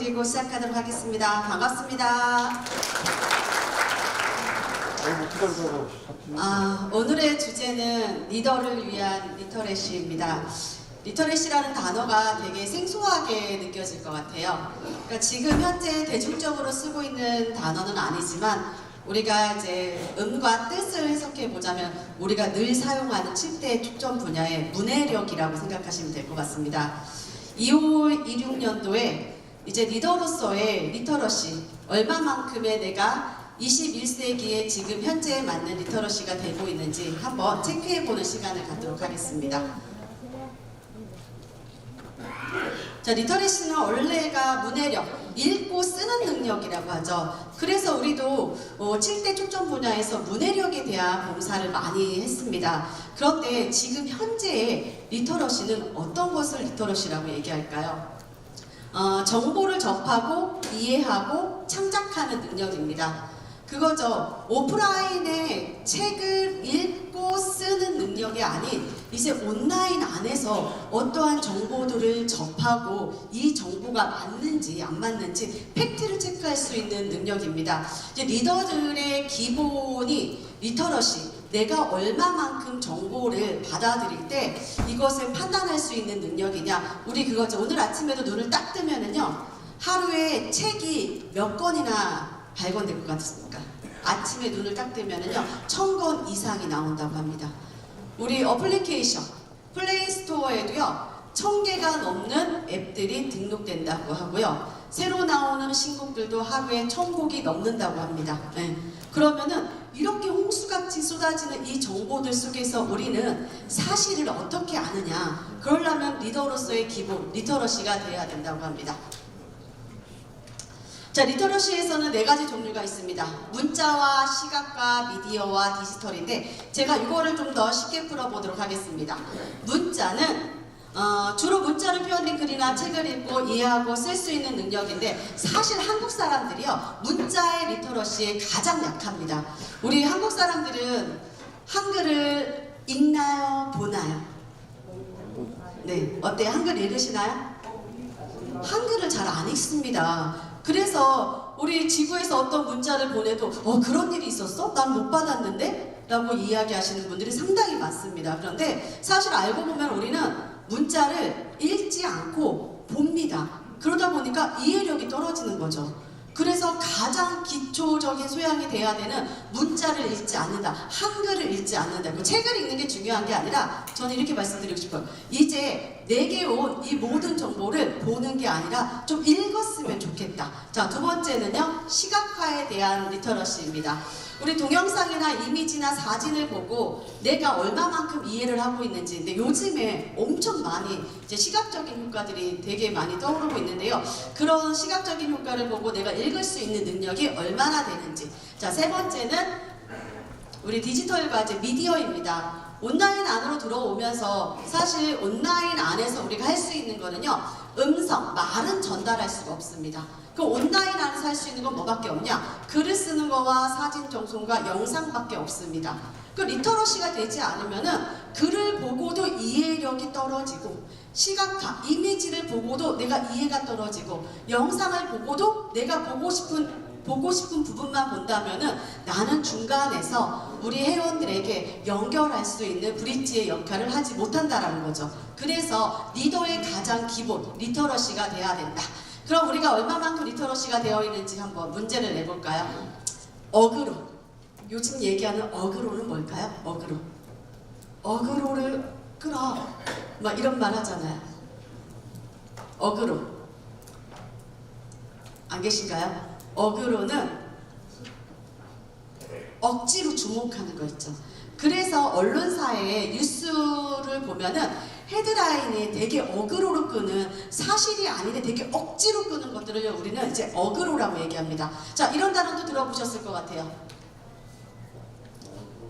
드리고 시작하도록 하겠습니다. 반갑습니다. 오늘의 주제는 리더를 위한 리터레시입니다. 리터레시라는 단어가 되게 생소하게 느껴질 것 같아요. 그러니까 지금 현재 대중적으로 쓰고 있는 단어는 아니지만 우리가 이제 음과 뜻을 해석해 보자면 우리가 늘 사용하는 7대 축전 분야의 문해력이라고 생각하시면 될 것 같습니다. 2526년도에 이제 리더로서의 리터러시, 얼마만큼의 내가 21세기에 지금 현재에 맞는 리터러시가 되고 있는지 한번 체크해보는 시간을 갖도록 하겠습니다. 자, 리터러시는 원래가 문해력, 읽고 쓰는 능력이라고 하죠. 그래서 우리도 7대 초점 분야에서 문해력에 대한 봉사를 많이 했습니다. 그런데 지금 현재의 리터러시는 어떤 것을 리터러시라고 얘기할까요? 정보를 접하고 이해하고 창작하는 능력입니다. 그거죠. 오프라인에 책을 읽고 쓰는 능력이 아닌 이제 온라인 안에서 어떠한 정보들을 접하고 이 정보가 맞는지 안 맞는지 팩트를 체크할 수 있는 능력입니다. 이제 리더들의 기본이 리터러시, 내가 얼마만큼 정보를 받아들일 때 이것을 판단할 수 있는 능력이냐. 우리 그거죠. 오늘 아침에도 눈을 딱 뜨면은요, 하루에 책이 몇 권이나 발견될 것 같습니까? 아침에 눈을 딱 뜨면은요 1000권 이상이 나온다고 합니다. 우리 어플리케이션 플레이스토어에도요 1000개가 넘는 앱들이 등록된다고 하고요, 새로 나오는 신곡들도 하루에 1000곡이 넘는다고 합니다. 네. 그러면은 이렇게 홍수같이 쏟아지는 이 정보들 속에서 우리는 사실을 어떻게 아느냐, 그러려면 리더로서의 기본 리터러시가 돼야 된다고 합니다. 자, 리터러시에서는 4가지 종류가 있습니다. 문자와 시각과 미디어와 디지털인데 제가 이거를 좀 더 쉽게 풀어보도록 하겠습니다. 문자는 주로 문자로 표현된 글이나 책을 읽고 이해하고 쓸 수 있는 능력인데 사실 한국 사람들이요 문자의 리터러시에 가장 약합니다. 우리 한국 사람들은 한글을 읽나요? 보나요? 네, 어때요? 한글 읽으시나요? 한글을 잘 안 읽습니다. 그래서 우리 지구에서 어떤 문자를 보내도 그런 일이 있었어? 난 못 받았는데? 라고 이야기하시는 분들이 상당히 많습니다. 그런데 사실 알고 보면 우리는 문자를 읽지 않고 봅니다. 그러다 보니까 이해력이 떨어지는 거죠. 그래서 가장 기초적인 소양이 돼야 되는 문자를 읽지 않는다, 한글을 읽지 않는다. 책을 읽는 게 중요한 게 아니라 저는 이렇게 말씀드리고 싶어요. 이제 내게 온 이 모든 정보를 보는 게 아니라 좀 읽었으면 좋겠다. 자, 두 번째는요 시각화에 대한 리터러시입니다. 우리 동영상이나 이미지나 사진을 보고 내가 얼마만큼 이해를 하고 있는지. 근데 요즘에 엄청 많이 이제 시각적인 효과들이 되게 많이 떠오르고 있는데요, 그런 시각적인 효과를 보고 내가 읽을 수 있는 능력이 얼마나 되는지. 자, 세 번째는 우리 디지털 과제 미디어입니다. 온라인 안으로 들어오면서 사실 온라인 안에서 우리가 할 수 있는 거는요 음성, 말은 전달할 수가 없습니다. 그 온라인 안에서 할 수 있는 건 뭐밖에 없냐? 글을 쓰는 거와 사진 전송과 영상밖에 없습니다. 그 리터러시가 되지 않으면은 글을 보고도 이해력이 떨어지고, 시각화, 이미지를 보고도 내가 이해가 떨어지고, 영상을 보고도 내가 보고 싶은 부분만 본다면은 나는 중간에서 우리 회원들에게 연결할 수 있는 브릿지의 역할을 하지 못한다라는 거죠. 그래서 리더의 가장 기본 리터러시가 돼야 된다. 그럼 우리가 얼마만큼 리터러시가 되어 있는지 한번 문제를 내볼까요? 어그로. 요즘 얘기하는 어그로는 뭘까요? 어그로. 어그로를 끌어. 막 이런 말 하잖아요. 어그로. 안 계신가요? 어그로는 억지로 주목하는 거 있죠. 그래서 언론사의 뉴스를 보면은 헤드라인이 되게 어그로로 끄는, 사실이 아닌데 되게 억지로 끄는 것들을 우리는 이제 어그로라고 얘기합니다. 자, 이런 단어도 들어보셨을 것 같아요.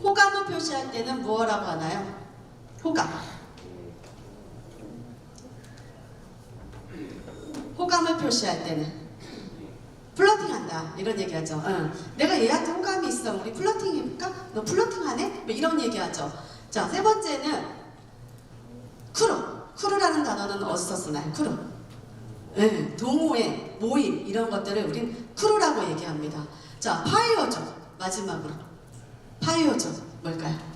호감을 표시할 때는 뭐라고 하나요? 호감. 호감을 표시할 때는 플러팅한다 이런 얘기하죠. 내가 얘한테 호감이 있어, 우리 플러팅 해볼까? 너 플러팅하네? 뭐 이런 얘기하죠. 자, 세 번째는 크루. 크루라는 단어는 어디서 쓰나요? 크루. 네, 동호회, 모임 이런 것들을 우린 크루라고 얘기합니다. 자, 파이어족 마지막으로 파이어족 뭘까요?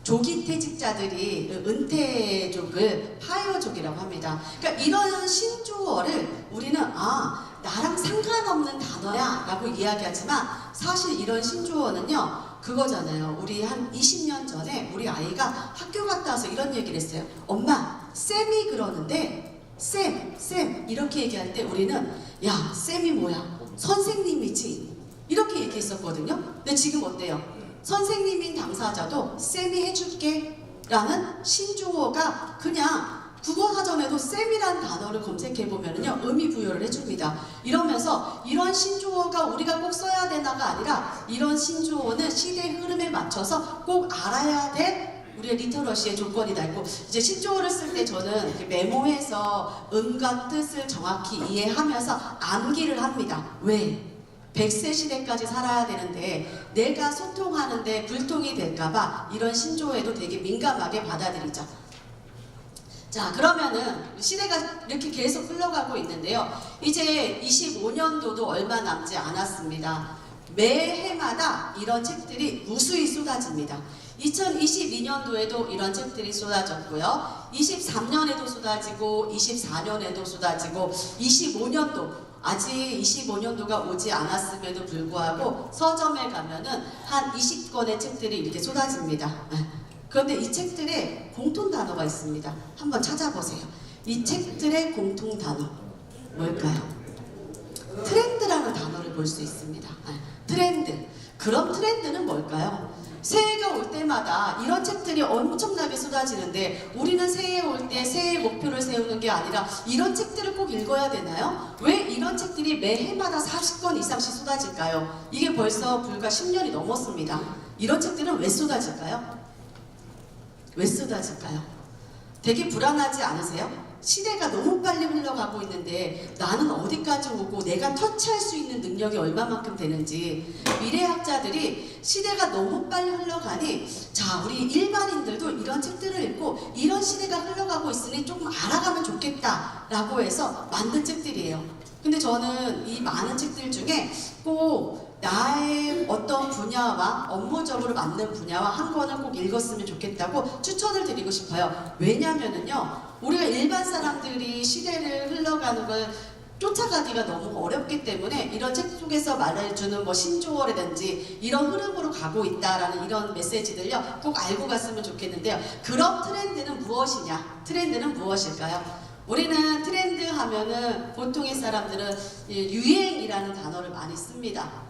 조기퇴직자들이 은퇴족을 파이어족이라고 합니다. 그러니까 이런 신조어를 우리는 나랑 상관없는 단어야 라고 이야기하지만 사실 이런 신조어는요 그거잖아요. 우리 한 20년 전에 우리 아이가 학교 갔다 와서 이런 얘기를 했어요. 엄마, 쌤이 그러는데 쌤 이렇게 얘기할 때 우리는 야, 쌤이 뭐야? 선생님이지 이렇게 얘기했었거든요. 근데 지금 어때요? 선생님인 당사자도 쌤이 해줄게 라는 신조어가 그냥 국어사전에도 쌤이라는 단어를 검색해보면요 의미 부여를 해줍니다. 이러면서 이런 신조어가 우리가 꼭 써야 되나가 아니라 이런 신조어는 시대 흐름에 맞춰서 꼭 알아야 될 우리의 리터러시의 조건이다. 있고 이제 신조어를 쓸 때 저는 이렇게 메모해서 음과 뜻을 정확히 이해하면서 암기를 합니다. 왜? 100세 시대까지 살아야 되는데 내가 소통하는데 불통이 될까봐 이런 신조어에도 되게 민감하게 받아들이죠. 자, 그러면은 시대가 이렇게 계속 흘러가고 있는데요. 이제 25년도도 얼마 남지 않았습니다. 매해마다 이런 책들이 무수히 쏟아집니다. 2022년도에도 이런 책들이 쏟아졌고요. 23년에도 쏟아지고 24년에도 쏟아지고 25년도 아직 25년도가 오지 않았음에도 불구하고 서점에 가면은 한 20권의 책들이 이렇게 쏟아집니다. 그런데 이 책들에 공통 단어가 있습니다. 한번 찾아보세요. 이 책들의 공통 단어 뭘까요? 트렌드라는 단어를 볼 수 있습니다. 트렌드. 그럼 트렌드는 뭘까요? 새해가 올 때마다 이런 책들이 엄청나게 쏟아지는데 우리는 새해 올 때 새해 목표를 세우는 게 아니라 이런 책들을 꼭 읽어야 되나요? 왜 이런 책들이 매해마다 40권 이상씩 쏟아질까요? 이게 벌써 불과 10년이 넘었습니다. 이런 책들은 왜 쏟아질까요? 왜 쏟아질까요? 되게 불안하지 않으세요? 시대가 너무 빨리 흘러가고 있는데 나는 어디까지 오고 내가 터치할 수 있는 능력이 얼마만큼 되는지 미래학자들이 시대가 너무 빨리 흘러가니 자 우리 일반인들도 이런 책들을 읽고 이런 시대가 흘러가고 있으니 조금 알아가면 좋겠다 라고 해서 만든 책들이에요. 근데 저는 이 많은 책들 중에 꼭 나의 어떤 분야와 업무적으로 맞는 분야와 한 권을 꼭 읽었으면 좋겠다고 추천을 드리고 싶어요. 왜냐면은요 우리가 일반 사람들이 시대를 흘러가는 걸 쫓아가기가 너무 어렵기 때문에 이런 책 속에서 말해주는 뭐 신조어라든지 이런 흐름으로 가고 있다라는 이런 메시지들요 꼭 알고 갔으면 좋겠는데요. 그럼 트렌드는 무엇이냐? 트렌드는 무엇일까요? 우리는 트렌드 하면은 보통의 사람들은 유행이라는 단어를 많이 씁니다.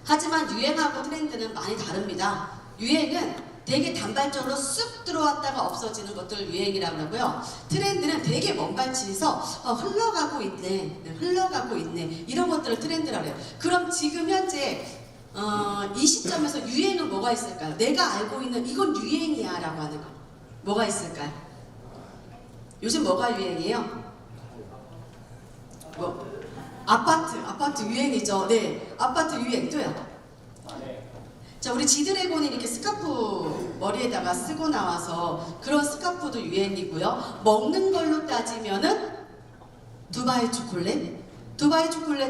하지만 유행하고 트렌드는 많이 다릅니다. 유행은 되게 단발적으로 쑥 들어왔다가 없어지는 것들을 유행이라고 하고요. 트렌드는 되게 먼발치에서 흘러가고 있네 이런 것들을 트렌드라고 해요. 그럼 지금 현재 이 시점에서 유행은 뭐가 있을까요? 내가 알고 있는 이건 유행이야 라고 하는 거 뭐가 있을까요? 요즘 뭐가 유행이에요? 뭐? 아파트 유행이죠. 네, 아파트 유행도요. 자, 우리 지드래곤이 이렇게 스카프 머리에다가 쓰고 나와서 그런 스카프도 유행이고요. 먹는 걸로 따지면은 두바이 초콜릿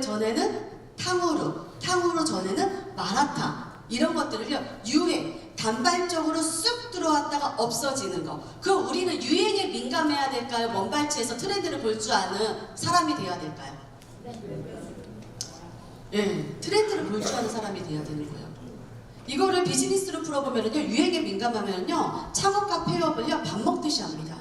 전에는 탕후루 전에는 마라탕 이런 것들을요 유행 단발적으로 쑥 들어왔다가 없어지는 거. 그럼 우리는 유행에 민감해야 될까요? 먼발치에서 트렌드를 볼 줄 아는 사람이 돼야 될까요? 네, 트렌드를 볼 줄 아는 사람이 돼야 되는 거예요. 이거를 비즈니스로 풀어보면요 유행에 민감하면요 창업과 폐업을요 밥 먹듯이 합니다.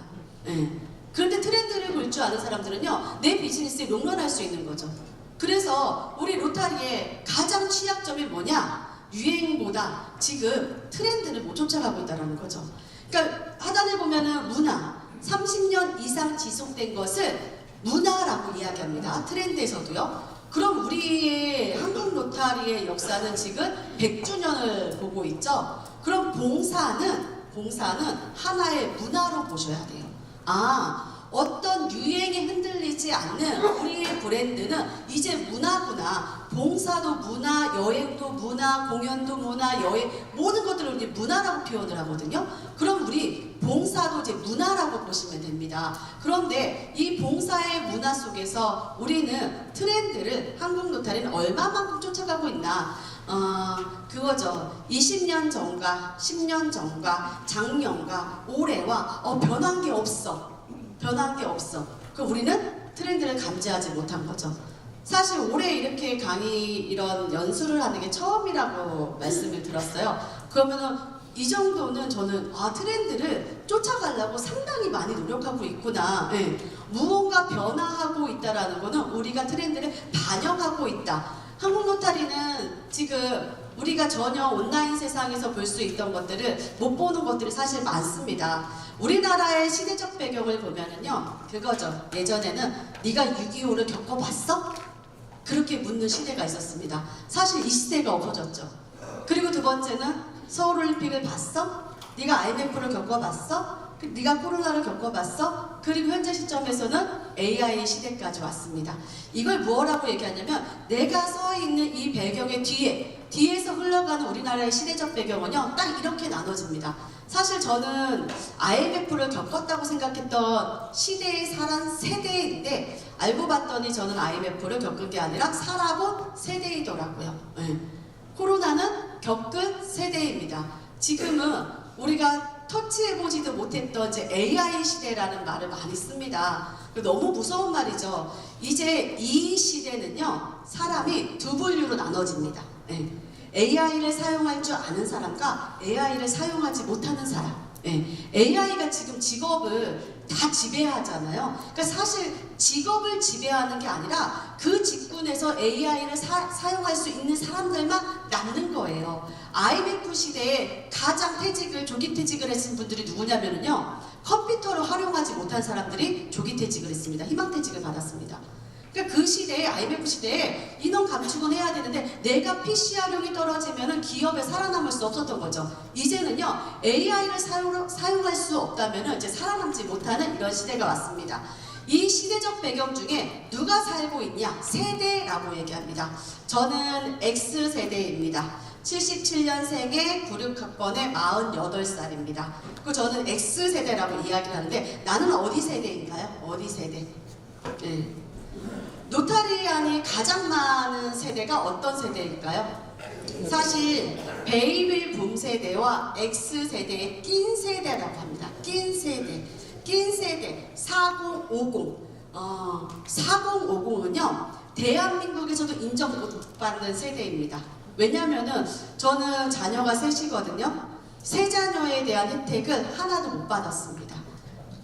네. 그런데 트렌드를 볼 줄 아는 사람들은요 내 비즈니스에 롱런할 수 있는 거죠. 그래서 우리 로타리의 가장 취약점이 뭐냐? 유행보다 지금 트렌드를 못 쫓아가고 있다는 거죠. 그러니까 하단에 보면은 문화 30년 이상 지속된 것을 문화라고 이야기합니다. 트렌드에서도요. 그럼 우리의 한국 로타리의 역사는 지금 100주년을 보고 있죠. 그럼 봉사는 하나의 문화로 보셔야 돼요. 어떤 유행에 흔들리지 않는 우리의 브랜드는 이제 문화구나. 봉사도 문화, 여행도 문화, 공연도 문화, 여행 모든 것들을 우리 문화라고 표현을 하거든요. 그럼 우리 봉사도 이제 문화라고 보시면 됩니다. 그런데 이 봉사의 문화 속에서 우리는 트렌드를 한국 노타리는 얼마만큼 쫓아가고 있나? 그거죠. 20년 전과 10년 전과 작년과 올해와 변한 게 없어. 변한 게 없어. 그럼 우리는 트렌드를 감지하지 못한 거죠. 사실 올해 이렇게 강의 이런 연수를 하는 게 처음이라고 말씀을 들었어요. 그러면은 이 정도는 저는 트렌드를 쫓아가려고 상당히 많이 노력하고 있구나. 예. 무언가 변화하고 있다라는 거는 우리가 트렌드를 반영하고 있다. 한국 노타리는 지금 우리가 전혀 온라인 세상에서 볼 수 있던 것들을 못 보는 것들이 사실 많습니다. 우리나라의 시대적 배경을 보면은요, 그거죠. 예전에는 네가 6.25를 겪어봤어? 그렇게 묻는 시대가 있었습니다. 사실 이 시대가 없어졌죠. 그리고 두 번째는 서울올림픽을 봤어? 네가 IMF를 겪어봤어? 네가 코로나를 겪어봤어? 그리고 현재 시점에서는 AI 시대까지 왔습니다. 이걸 뭐라고 얘기하냐면 내가 서 있는 이 배경의 뒤에서 흘러가는 우리나라의 시대적 배경은요, 딱 이렇게 나눠집니다. 사실 저는 IMF를 겪었다고 생각했던 시대에 살한 세대인데 알고 봤더니 저는 IMF를 겪은 게 아니라 살아본 세대이더라고요. 네. 코로나는 겪은 세대입니다. 지금은 우리가 터치해보지도 못했던 이제 AI 시대라는 말을 많이 씁니다. 너무 무서운 말이죠. 이제 이 시대는요, 사람이 두 분류로 나눠집니다. 네. AI를 사용할 줄 아는 사람과 AI를 사용하지 못하는 사람. 네. AI가 지금 직업을 다 지배하잖아요. 그러니까 사실 직업을 지배하는 게 아니라 그 직군에서 AI를 사용할 수 있는 사람들만 남는 거예요. IMF 시대에 가장 조기 퇴직을 했은 분들이 누구냐면요, 컴퓨터를 활용하지 못한 사람들이 조기 퇴직을 했습니다. 희망퇴직을 받았습니다. 그러니까 그 시대에, IMF 시대에 인원 감축은 해야 되는데 내가 PC 활용이 떨어지면 기업에 살아남을 수 없었던 거죠. 이제는요, AI를 사용할 수 없다면 이제 살아남지 못하는 이런 시대가 왔습니다. 이 시대적 배경 중에 누가 살고 있냐? 세대라고 얘기합니다. 저는 X세대입니다. 77년생의 96학번의 48살입니다. 그리고 저는 X세대라고 이야기를 하는데 나는 어디 세대인가요? 어디 세대? 네. 노타리안이 가장 많은 세대가 어떤 세대일까요? 사실 베이비 붐 세대와 X세대의 낀 세대라고 합니다. 낀 세대. 낀 세대 4050. 4050은요, 대한민국에서도 인정 못 받는 세대입니다. 왜냐면은 저는 자녀가 셋이거든요. 세 자녀에 대한 혜택을 하나도 못 받았습니다.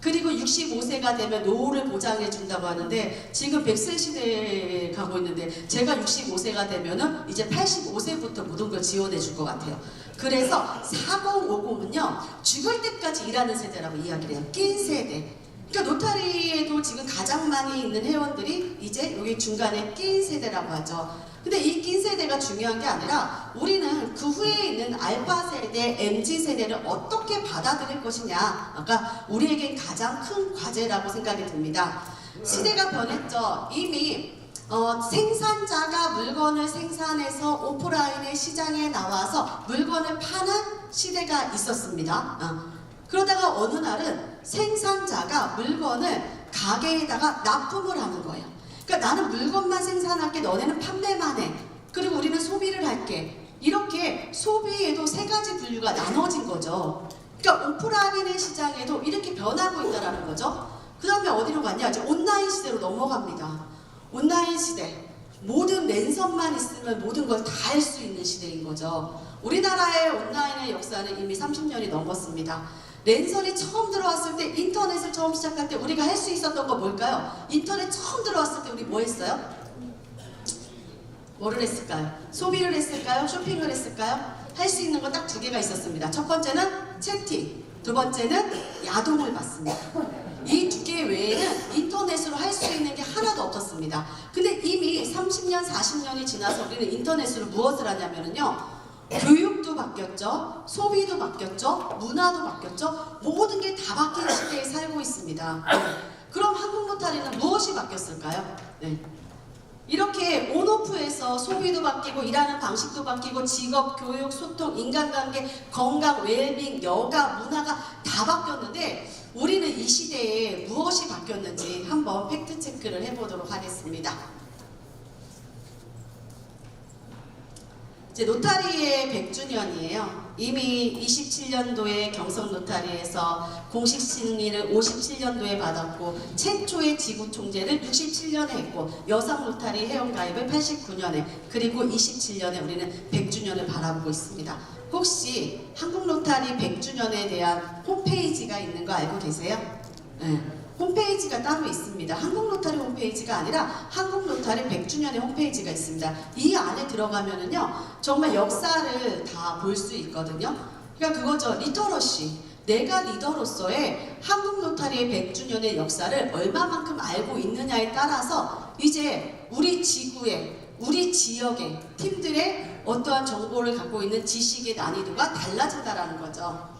그리고 65세가 되면 노후를 보장해 준다고 하는데 지금 100세 시대에 가고 있는데 제가 65세가 되면은 이제 85세부터 모든 걸 지원해 줄 것 같아요. 그래서 4050은요, 죽을 때까지 일하는 세대라고 이야기를 해요. 낀 세대. 그러니까 노타리에도 지금 가장 많이 있는 회원들이 이제 여기 중간에 낀 세대라고 하죠. 근데 이 낀 세대가 중요한 게 아니라 우리는 그 후에 있는 알파 세대, MZ 세대를 어떻게 받아들일 것이냐, 아까 우리에겐 가장 큰 과제라고 생각이 듭니다. 시대가 변했죠. 이미 생산자가 물건을 생산해서 오프라인의 시장에 나와서 물건을 파는 시대가 있었습니다. 그러다가 어느 날은 생산자가 물건을 가게에다가 납품을 하는 거예요. 그러니까 나는 물건만 생산할게, 너네는 판매만 해. 그리고 우리는 소비를 할게. 이렇게 소비에도 세 가지 분류가 나눠진 거죠. 그러니까 오프라인의 시장에도 이렇게 변하고 있다는 거죠. 그 다음에 어디로 갔냐? 이제 온라인 시대로 넘어갑니다. 온라인 시대. 모든 랜선만 있으면 모든 걸 다 할 수 있는 시대인 거죠. 우리나라의 온라인의 역사는 이미 30년이 넘었습니다. 랜선이 처음 들어왔을 때, 인터넷을 처음 시작할 때 우리가 할 수 있었던 거 뭘까요? 인터넷 처음 들어왔을 때 우리 뭐 했어요? 뭐를 했을까요? 소비를 했을까요? 쇼핑을 했을까요? 할 수 있는 거 딱 두 개가 있었습니다. 첫 번째는 채팅, 두 번째는 야동을 봤습니다. 이 두 개 외에는 인터넷으로 할 수 있는 게 하나도 없었습니다. 근데 이미 30년, 40년이 지나서 우리는 인터넷으로 무엇을 하냐면요, 교육도 바뀌었죠, 소비도 바뀌었죠, 문화도 바뀌었죠. 모든 게 다 바뀐 시대에 살고 있습니다. 그럼 한국 노타리는 무엇이 바뀌었을까요? 네. 이렇게 온오프에서 소비도 바뀌고 일하는 방식도 바뀌고 직업, 교육, 소통, 인간관계, 건강, 웰빙, 여가, 문화가 다 바뀌었는데 우리는 이 시대에 무엇이 바뀌었는지 한번 팩트체크를 해보도록 하겠습니다. 이제 노타리의 100주년이에요. 이미 27년도에 경성 노타리에서 공식 승인을 57년도에 받았고 최초의 지구 총재를 67년에 했고 여성 노타리 회원가입을 89년에 그리고 27년에 우리는 100주년을 바라보고 있습니다. 혹시 한국 노타리 100주년에 대한 홈페이지가 있는 거 알고 계세요? 네. 홈페이지가 따로 있습니다. 한국 노타리 홈페이지가 아니라 한국 노타리 100주년의 홈페이지가 있습니다. 이 안에 들어가면은요, 정말 역사를 다 볼 수 있거든요. 그러니까 그거죠. 리터러시. 내가 리더로서의 한국 노타리의 100주년의 역사를 얼마만큼 알고 있느냐에 따라서 이제 우리 지구의, 우리 지역의 팀들의 어떠한 정보를 갖고 있는 지식의 난이도가 달라진다라는 거죠.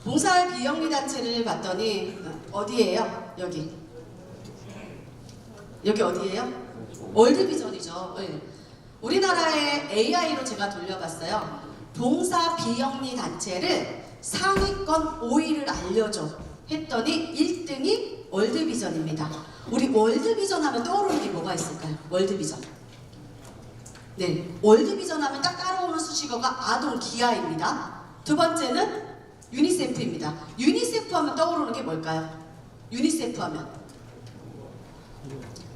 봉사활 비영리 단체를 봤더니 어디예요? 여기 어디예요? 월드비전이죠. 네. 우리나라의 AI로 제가 돌려봤어요. 봉사 비영리 단체를 상위권 5위를 알려줘 했더니 1등이 월드비전입니다. 우리 월드비전 하면 떠오르는 게 뭐가 있을까요? 월드비전. 네, 월드비전 하면 딱 따라오는 수식어가 아동 기아입니다. 두 번째는 유니세프입니다. 유니세프 하면 떠오르는 게 뭘까요? 유니세프 하면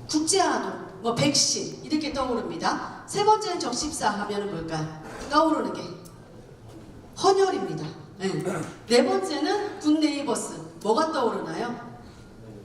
국제아동, 뭐 백신 이렇게 떠오릅니다. 세 번째는 적십사 하면 뭘까요? 떠오르는 게 헌혈입니다. 네. 네 번째는 굿네이버스, 뭐가 떠오르나요?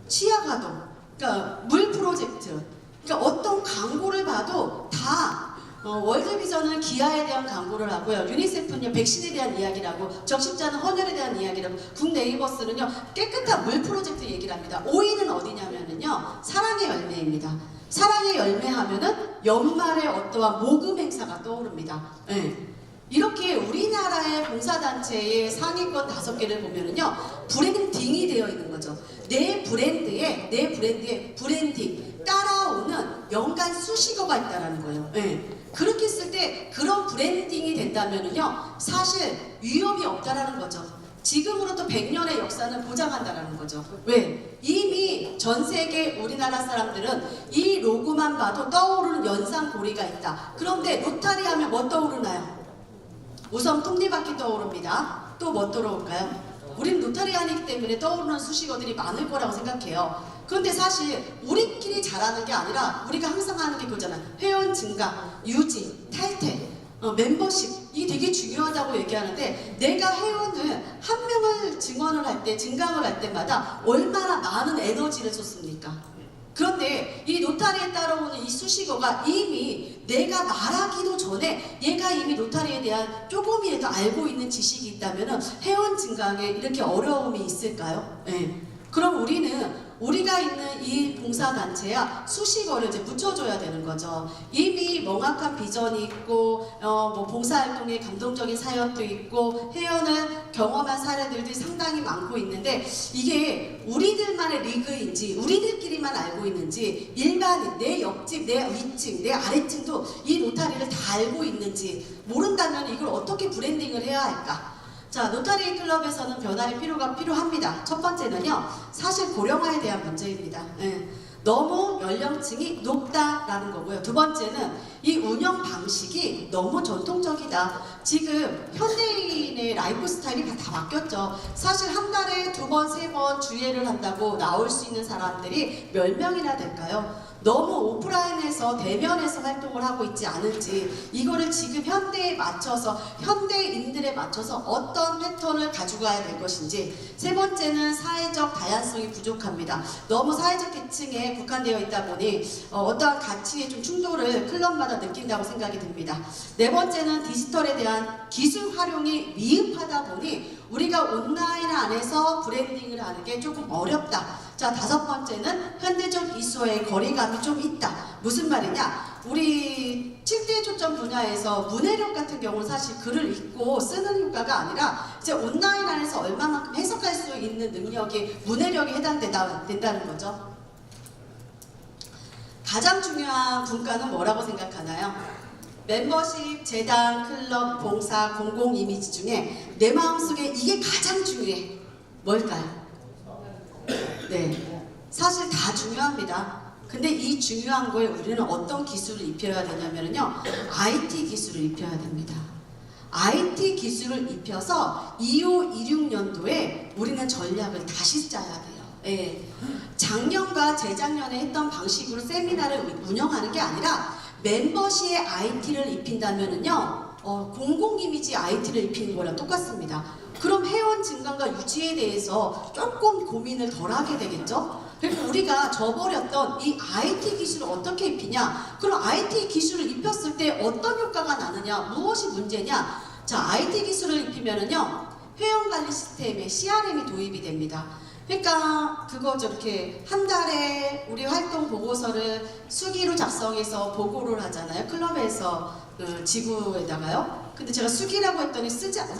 치아가동, 그러니까 물 프로젝트. 그러니까 어떤 광고를 봐도 다 월드비전은 기아에 대한 광고를 하고요. 유니세프는요 백신에 대한 이야기를 하고, 적십자는 헌혈에 대한 이야기를 하고, 굿네이버스는요 깨끗한 물 프로젝트 얘기를 합니다. 5위는 어디냐면요 사랑의 열매입니다. 사랑의 열매 하면은 연말에 어떠한 모금 행사가 떠오릅니다. 네. 이렇게 우리나라의 봉사단체의 상위권 5개를 보면은요 브랜딩이 되어 있는 거죠. 내 브랜드에 브랜딩 따라오는 연간 수식어가 있다라는 거예요. 네. 그렇게 했을 때 그런 브랜딩이 된다면은요 사실 위협이 없다라는 거죠. 지금으로부터 100년의 역사는 보장한다라는 거죠. 왜? 이미 전 세계 우리나라 사람들은 이 로고만 봐도 떠오르는 연상고리가 있다. 그런데 로타리 하면 뭐 떠오르나요? 우선 톱니바퀴 떠오릅니다. 또 뭐 떠오를까요? 우린 로타리안이기 때문에 떠오르는 수식어들이 많을 거라고 생각해요. 그런데 사실 우리끼리 잘하는 게 아니라 우리가 항상 하는 게 그거잖아요. 회원 증가, 유지, 탈퇴, 멤버십, 이게 되게 중요하다고 얘기하는데, 내가 회원을 한 명을 증원을 할 때, 증강을 할 때마다 얼마나 많은 에너지를 쏟습니까? 그런데 이 노타리에 따라오는 이 수식어가 이미 내가 말하기도 전에 얘가 이미 노타리에 대한 조금이라도 알고 있는 지식이 있다면 회원 증강에 이렇게 어려움이 있을까요? 네. 그럼 우리가 있는 이 봉사단체야 수식어를 이제 붙여줘야 되는 거죠. 이미 명확한 비전이 있고 뭐 봉사활동에 감동적인 사연도 있고 회원을 경험한 사례들이 상당히 많고 있는데, 이게 우리들만의 리그인지 우리들끼리만 알고 있는지, 일반인, 내 옆집, 내 위층, 내 아래층도 이 노타리를 다 알고 있는지 모른다면 이걸 어떻게 브랜딩을 해야 할까? 자, 노타리 클럽에서는 변화의 필요가 필요합니다. 첫 번째는요, 사실 고령화에 대한 문제입니다. 네. 너무 연령층이 높다라는 거고요. 두 번째는 이 운영 방식이 너무 전통적이다. 지금 현대인의 라이프 스타일이 다 바뀌었죠. 사실 한 달에 2번, 3번 주례를 한다고 나올 수 있는 사람들이 몇 명이나 될까요? 너무 오프라인에서 대면에서 활동을 하고 있지 않은지, 이거를 지금 현대에 맞춰서, 현대인들에 맞춰서 어떤 패턴을 가지고 가야 될 것인지. 세 번째는 사회적 다양성이 부족합니다. 너무 사회적 계층에 국한되어 있다 보니 어떠한 가치의 좀 충돌을 클럽마다 느낀다고 생각이 듭니다. 네 번째는 디지털에 대한 기술 활용이 미흡하다 보니 우리가 온라인 안에서 브랜딩을 하는 게 조금 어렵다. 자, 다섯 번째는 현대적 이슈와의 거리감이 좀 있다. 무슨 말이냐? 우리 7대 초점 분야에서 문해력 같은 경우는 사실 글을 읽고 쓰는 효과가 아니라 이제 온라인 안에서 얼마만큼 해석할 수 있는 능력이 문해력에 해당된다는 거죠. 가장 중요한 분과는 뭐라고 생각하나요? 멤버십, 재단, 클럽, 봉사, 공공 이미지 중에 내 마음속에 이게 가장 중요해. 뭘까요? 네, 사실 다 중요합니다. 근데 이 중요한 거에 우리는 어떤 기술을 입혀야 되냐면요, IT 기술을 입혀야 됩니다. IT 기술을 입혀서 25, 26년도에 우리는 전략을 다시 짜야 돼요. 예. 작년과 재작년에 했던 방식으로 세미나를 운영하는 게 아니라 멤버시의 IT를 입힌다면은요, 공공 이미지 IT를 입히는 거랑 똑같습니다. 그럼 회원 증강과 유지에 대해서 조금 고민을 덜 하게 되겠죠? 그리고 우리가 저버렸던 이 IT 기술을 어떻게 입히냐? 그럼 IT 기술을 입혔을 때 어떤 효과가 나느냐? 무엇이 문제냐? 자, IT 기술을 입히면은요, 회원관리 시스템에 CRM이 도입이 됩니다. 그러니까 그거 저렇게 한 달에 우리 활동 보고서를 수기로 작성해서 보고를 하잖아요. 클럽에서 그 지구에다가요. 근데 제가 수기라고 했더니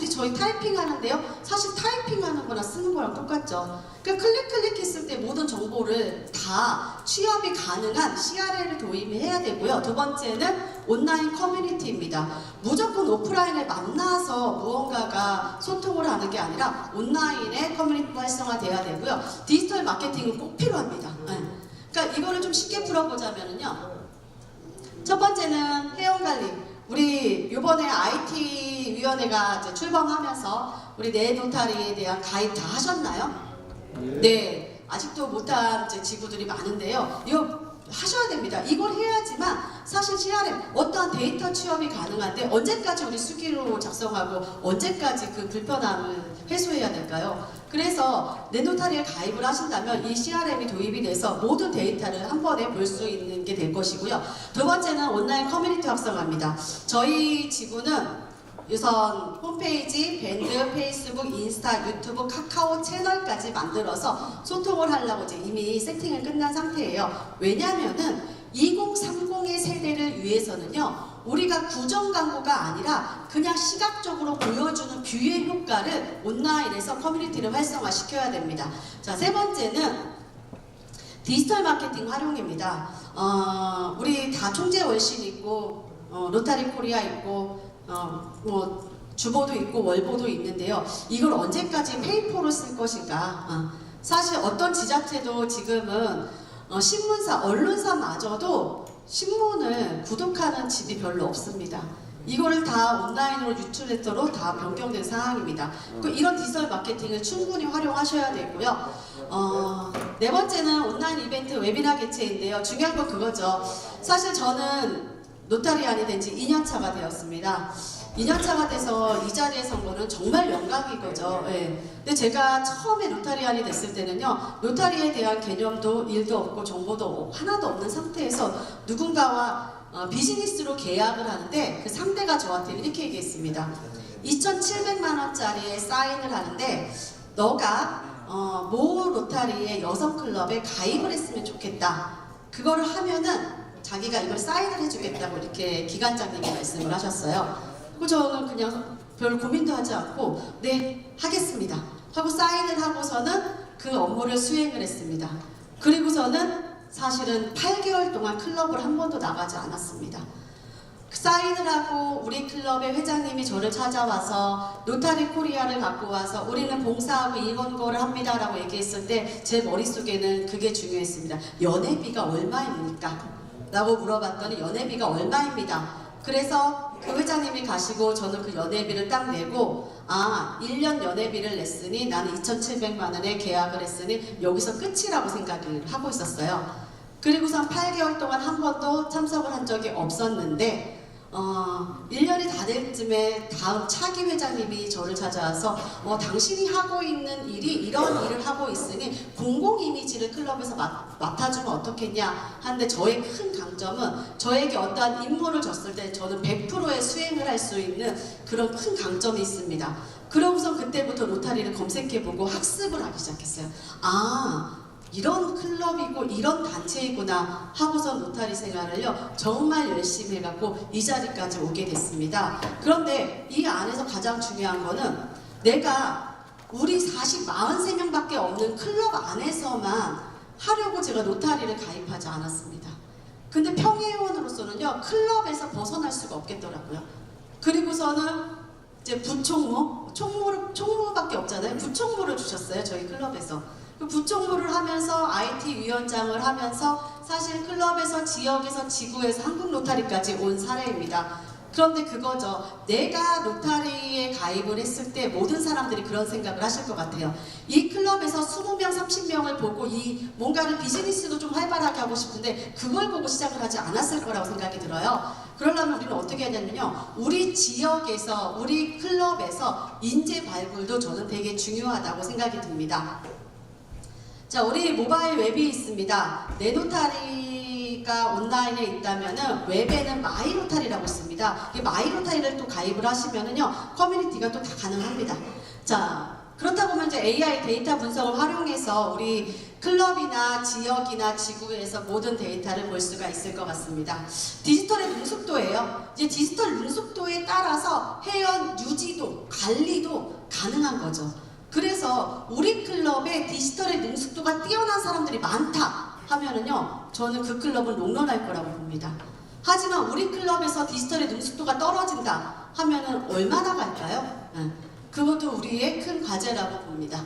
저희 타이핑 하는데요. 사실 타이핑하는 거나 쓰는 거랑 똑같죠. 그러니까 클릭했을 때 모든 정보를 다 취합이 가능한 CRM을 도입해야 되고요. 두 번째는 온라인 커뮤니티입니다. 무조건 오프라인에 만나서 무언가가 소통을 하는 게 아니라 온라인에 커뮤니티 활성화돼야 되고요. 디지털 마케팅은 꼭 필요합니다. 그러니까 이거를 좀 쉽게 풀어보자면요. 첫 번째는 회원관리. 우리 이번에 IT 위원회가 이제 출범하면서 우리 네노타리에 대한 가입 다 하셨나요? 네. 아직도 못한 지구들이 많은데요. 이거 하셔야 됩니다. 이걸 해야지만 사실 CRM 어떠한 데이터 취업이 가능한데 언제까지 우리 수기로 작성하고 언제까지 그 불편함을 해소해야 될까요? 그래서 네노타리에 가입을 하신다면 이 CRM이 도입이 돼서 모든 데이터를 한 번에 볼 수 있는 게 될 것이고요. 두 번째는 온라인 커뮤니티 활성화입니다. 저희 지구는 우선 홈페이지, 밴드, 페이스북, 인스타, 유튜브, 카카오 채널까지 만들어서 소통을 하려고 이제 이미 세팅을 끝난 상태예요. 왜냐면은 2030의 세대를 위해서는요, 우리가 구정 광고가 아니라 그냥 시각적으로 보여주는 뷰의 효과를 온라인에서 커뮤니티를 활성화시켜야 됩니다. 자, 세 번째는 디지털 마케팅 활용입니다. 우리 다 총재 월신 있고, 로타리 코리아 있고, 뭐 주보도 있고 월보도 있는데요. 이걸 언제까지 페이퍼로 쓸 것인가? 사실 어떤 지자체도 지금은 신문사, 언론사마저도 신문을 구독하는 집이 별로 없습니다. 이거를 다 온라인으로 유출했도록 다 변경된 상황입니다. 이런 디지털 마케팅을 충분히 활용하셔야 되고요. 네 번째는 온라인 이벤트 웨비나 개최인데요. 중요한 건 그거죠. 사실 저는 노타리안이 된 지 2년차가 되었습니다. 2년차가 돼서 이 자리에 선 거는 정말 영광인 거죠. 예. 근데 제가 처음에 노타리안이 됐을 때는요, 노타리에 대한 개념도 일도 없고 정보도 하나도 없는 상태에서 누군가와 비즈니스로 계약을 하는데 그 상대가 저한테 이렇게 얘기했습니다. 2,700만 원짜리에 사인을 하는데 너가 모 로타리의 여성 클럽에 가입을 했으면 좋겠다. 그거를 하면은 자기가 이걸 사인을 해주겠다고 이렇게 기관장님이 말씀을 하셨어요. 저는 그냥 별 고민도 하지 않고 네, 하겠습니다 하고 사인을 하고서는 그 업무를 수행을 했습니다. 그리고서는 사실은 8개월 동안 클럽을 한 번도 나가지 않았습니다. 사인을 하고 우리 클럽의 회장님이 저를 찾아와서 노타리 코리아를 갖고 와서 우리는 봉사하고 이런 거를 합니다 라고 얘기했을 때 제 머릿속에는 그게 중요했습니다. 연회비가 얼마입니까? 라고 물어봤더니 연회비가 얼마입니다. 그래서 그 회장님이 가시고 저는 그 연회비를 딱 내고 1년 연회비를 냈으니 나는 2,700만 원에 계약을 했으니 여기서 끝이라고 생각을 하고 있었어요. 그리고선 8개월 동안 한 번도 참석을 한 적이 없었는데 1년이 다 될 쯤에 다음 차기 회장님이 저를 찾아와서 당신이 하고 있는 일이 이런 일을 하고 있으니 공공 이미지를 클럽에서 맡아주면 어떻겠냐 하는데 저의 큰 강점은 저에게 어떠한 임무를 줬을 때 저는 100%의 수행을 할 수 있는 그런 큰 강점이 있습니다. 그러고선 그때부터 로타리를 검색해보고 학습을 하기 시작했어요. 이런 클럽이고 이런 단체이구나 하고서 노타리 생활을요 정말 열심히 해갖고 이 자리까지 오게 됐습니다. 그런데 이 안에서 가장 중요한 거는 내가 우리 43명밖에 없는 클럽 안에서만 하려고 제가 노타리를 가입하지 않았습니다. 근데 평회원으로서는요, 클럽에서 벗어날 수가 없겠더라고요. 그리고서는 이제 총무밖에 없잖아요. 부총무를 주셨어요, 저희 클럽에서. 그 부총무를 하면서 IT 위원장을 하면서 사실 클럽에서, 지역에서, 지구에서 한국 로타리까지 온 사례입니다. 그런데 그거죠. 내가 로타리에 가입을 했을 때 모든 사람들이 그런 생각을 하실 것 같아요. 이 클럽에서 20명, 30명을 보고 이 뭔가를 비즈니스도 좀 활발하게 하고 싶은데 그걸 보고 시작을 하지 않았을 거라고 생각이 들어요. 그러려면 우리는 어떻게 해야 되냐면요. 우리 지역에서, 우리 클럽에서 인재 발굴도 저는 되게 중요하다고 생각이 듭니다. 자, 우리 모바일 웹이 있습니다. 내 로타리가 온라인에 있다면은 웹에는 마이로타리라고 있습니다. 이 마이로타리를 또 가입을 하시면은요, 커뮤니티가 또 다 가능합니다. 자, 그렇다 보면 이제 AI 데이터 분석을 활용해서 우리 클럽이나 지역이나 지구에서 모든 데이터를 볼 수가 있을 것 같습니다. 디지털의 능숙도예요. 이제 디지털 능숙도에 따라서 회원 유지도, 관리도 가능한 거죠. 그래서 우리 클럽에 디지털의 능숙도가 뛰어난 사람들이 많다 하면은요, 저는 그 클럽은 롱런할 거라고 봅니다. 하지만 우리 클럽에서 디지털의 능숙도가 떨어진다 하면은 얼마나 갈까요? 그것도 우리의 큰 과제라고 봅니다.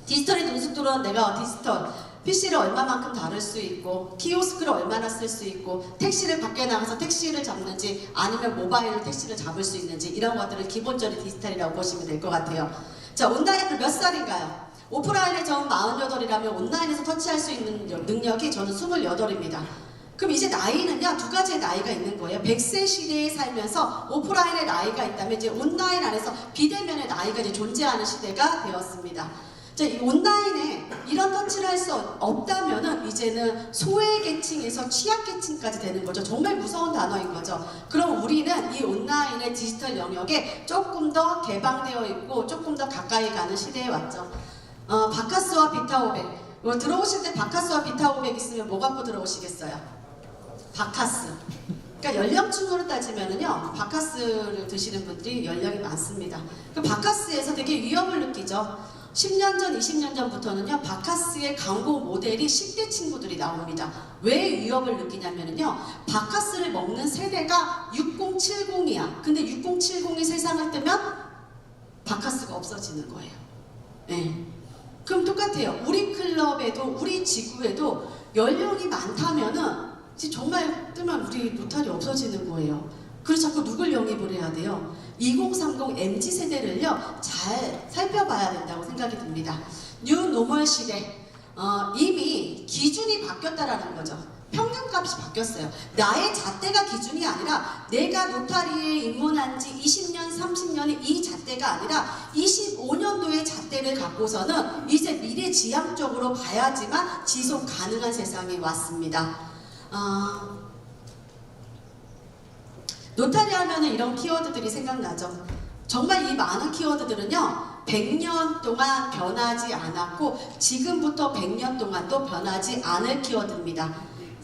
디지털의 능숙도는 내가 디지털 PC를 얼마만큼 다룰 수 있고, 키오스크를 얼마나 쓸 수 있고, 택시를 밖에 나가서 택시를 잡는지 아니면 모바일로 택시를 잡을 수 있는지, 이런 것들을 기본적인 디지털이라고 보시면 될 것 같아요. 자, 온라인은 몇 살인가요? 오프라인에 저는 48이라면 온라인에서 터치할 수 있는 능력이 저는 28입니다. 그럼 이제 나이는요, 두 가지의 나이가 있는 거예요. 100세 시대에 살면서 오프라인의 나이가 있다면 이제 온라인 안에서 비대면의 나이가 이제 존재하는 시대가 되었습니다. 자, 이 온라인에 이런 터치를 할 수 없다면은 이제는 소외계층에서 취약계층까지 되는 거죠. 정말 무서운 단어인 거죠. 그럼 우리는 이 온라인의 디지털 영역에 조금 더 개방되어 있고 조금 더 가까이 가는 시대에 왔죠. 바카스와 비타500. 들어오실 때 바카스와 비타500 있으면 뭐 갖고 들어오시겠어요? 바카스. 그러니까 연령층으로 따지면은요, 바카스를 드시는 분들이 연령이 많습니다. 그 바카스에서 되게 위협을 느끼죠. 10년 전, 20년 전부터는요, 바카스의 광고 모델이 10대 친구들이 나옵니다. 왜 위협을 느끼냐면요, 바카스를 먹는 세대가 6070이야. 근데 6070이 세상을 뜨면 바카스가 없어지는 거예요. 네. 그럼 똑같아요. 우리 클럽에도, 우리 지구에도 연령이 많다면은 정말 뜨면 우리 로타리 없어지는 거예요. 그래서 자꾸 누굴 영입을 해야 돼요? 2030 MZ세대를요, 잘 살펴봐야 된다고 생각이 듭니다. 뉴 노멀 시대, 이미 기준이 바뀌었다라는 거죠. 평균값이 바뀌었어요. 나의 잣대가 기준이 아니라 내가 로타리에 입문한 지 20년, 30년이 이 잣대가 아니라 25년도의 잣대를 갖고서는 이제 미래지향적으로 봐야지만 지속 가능한 세상이 왔습니다. 로타리 하면은 이런 키워드들이 생각나죠. 정말 이 많은 키워드들은요, 100년 동안 변하지 않았고 지금부터 100년 동안도 변하지 않을 키워드입니다.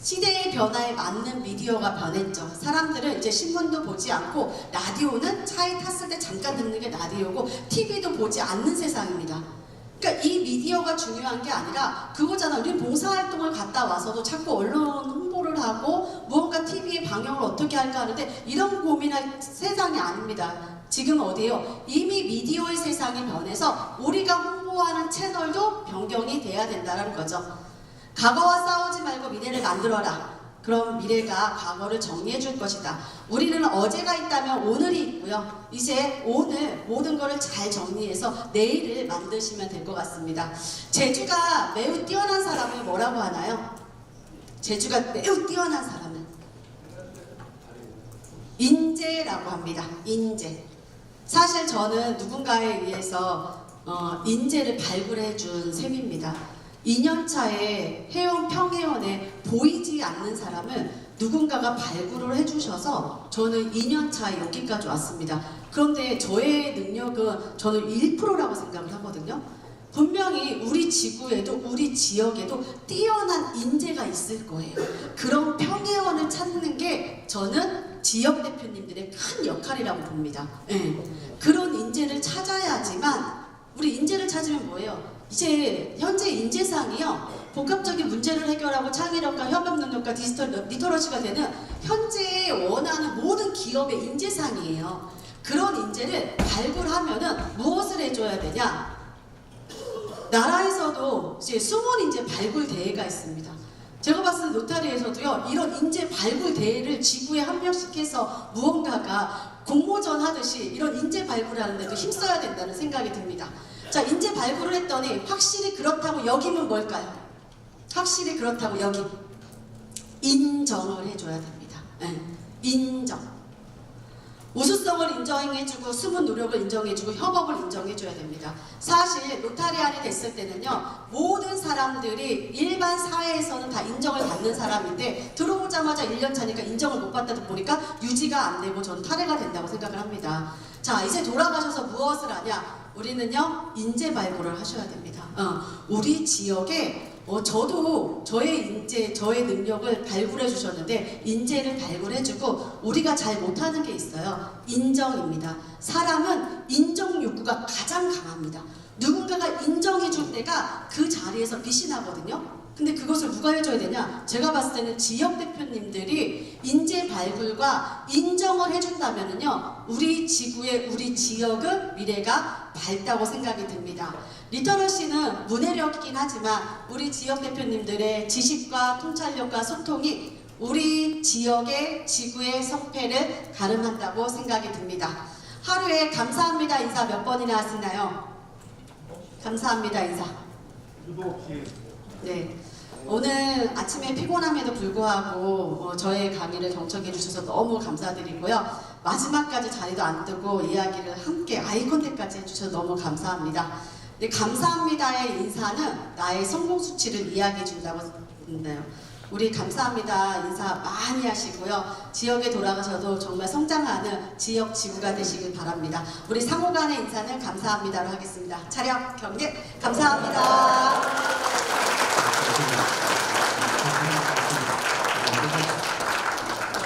시대의 변화에 맞는 미디어가 변했죠. 사람들은 이제 신문도 보지 않고 라디오는 차에 탔을 때 잠깐 듣는 게 라디오고 TV도 보지 않는 세상입니다. 그러니까 이 미디어가 중요한 게 아니라 그거잖아. 우리 봉사활동을 갔다 와서도 자꾸 언론 홍보를 하고 무언가 TV의 방영을 어떻게 할까 하는데 이런 고민할 세상이 아닙니다. 지금 어디에요? 이미 미디어의 세상이 변해서 우리가 홍보하는 채널도 변경이 돼야 된다는 거죠. 과거와 싸우지 말고 미래를 만들어라. 그럼 미래가 과거를 정리해 줄 것이다. 우리는 어제가 있다면 오늘이 있고요. 이제 오늘 모든 것을 잘 정리해서 내일을 만드시면 될 것 같습니다. 재주가 매우 뛰어난 사람을 뭐라고 하나요? 재주가 매우 뛰어난 사람은 인재라고 합니다. 인재. 사실 저는 누군가에 의해서 인재를 발굴해 준 셈입니다. 2년차에 회원 평회원에 보이지 않는 사람을 누군가가 발굴을 해주셔서 저는 2년차에 여기까지 왔습니다. 그런데 저의 능력은 저는 1%라고 생각을 하거든요. 분명히 우리 지구에도 우리 지역에도 뛰어난 인재가 있을 거예요. 그런 평회원을 찾는 게 저는 지역 대표님들의 큰 역할이라고 봅니다. 네. 그런 인재를 찾아야지만 우리 인재를 찾으면 뭐예요? 이제 현재 인재상이요, 복합적인 문제를 해결하고 창의력과 협업 능력과 디지털 리터러시가 되는 현재 원하는 모든 기업의 인재상이에요. 그런 인재를 발굴하면은 무엇을 해줘야 되냐? 나라에서도 이제 숨은 인재 발굴 대회가 있습니다. 제가 봤을 때 노타리에서도요, 이런 인재 발굴 대회를 지구에 한 명씩 해서 무언가가 공모전 하듯이 이런 인재 발굴하는 데도 힘써야 된다는 생각이 듭니다. 자, 인재 발굴을 했더니 확실히 그렇다고 여기면 뭘까요? 확실히 그렇다고 여기 인정을 해줘야 됩니다. 네, 인정. 우수성을 인정해주고 숨은 노력을 인정해주고 협업을 인정해줘야 됩니다. 사실 노타리안이 됐을 때는요, 모든 사람들이 일반 사회에서는 다 인정을 받는 사람인데 들어오자마자 1년 차니까 인정을 못 받다 보니까 유지가 안 되고 저는 탈회가 된다고 생각을 합니다. 자, 이제 돌아가셔서 무엇을 하냐? 우리는요, 인재 발굴을 하셔야 됩니다. 우리 지역에 저도 저의 인재, 저의 능력을 발굴해 주셨는데 인재를 발굴해주고 우리가 잘 못하는 게 있어요. 인정입니다. 사람은 인정 욕구가 가장 강합니다. 누군가가 인정해 줄 때가 그 자리에서 빛이 나거든요. 근데 그것을 누가 해줘야 되냐? 제가 봤을 때는 지역 대표님들이 인재 발굴과 인정을 해준다면은요, 우리 지구의 우리 지역은 미래가 밝다고 생각이 듭니다. 리터러시는 문해력이긴 하지만 우리 지역 대표님들의 지식과 통찰력과 소통이 우리 지역의 지구의 성패를 가름한다고 생각이 듭니다. 하루에 감사합니다 인사 몇 번이나 하시나요? 감사합니다 인사. 네. 오늘 아침에 피곤함에도 불구하고 저의 강의를 경청해 주셔서 너무 감사드리고요. 마지막까지 자리도 안 뜨고 이야기를 함께 아이 컨택까지 해주셔서 너무 감사합니다. 네, 감사합니다의 인사는 나의 성공 수치를 이야기해 준다고 했나요? 우리 감사합니다 인사 많이 하시고요. 지역에 돌아가셔도 정말 성장하는 지역 지구가 되시길 바랍니다. 우리 상호 간의 인사는 감사합니다로 하겠습니다. 차렷 경례 감사합니다.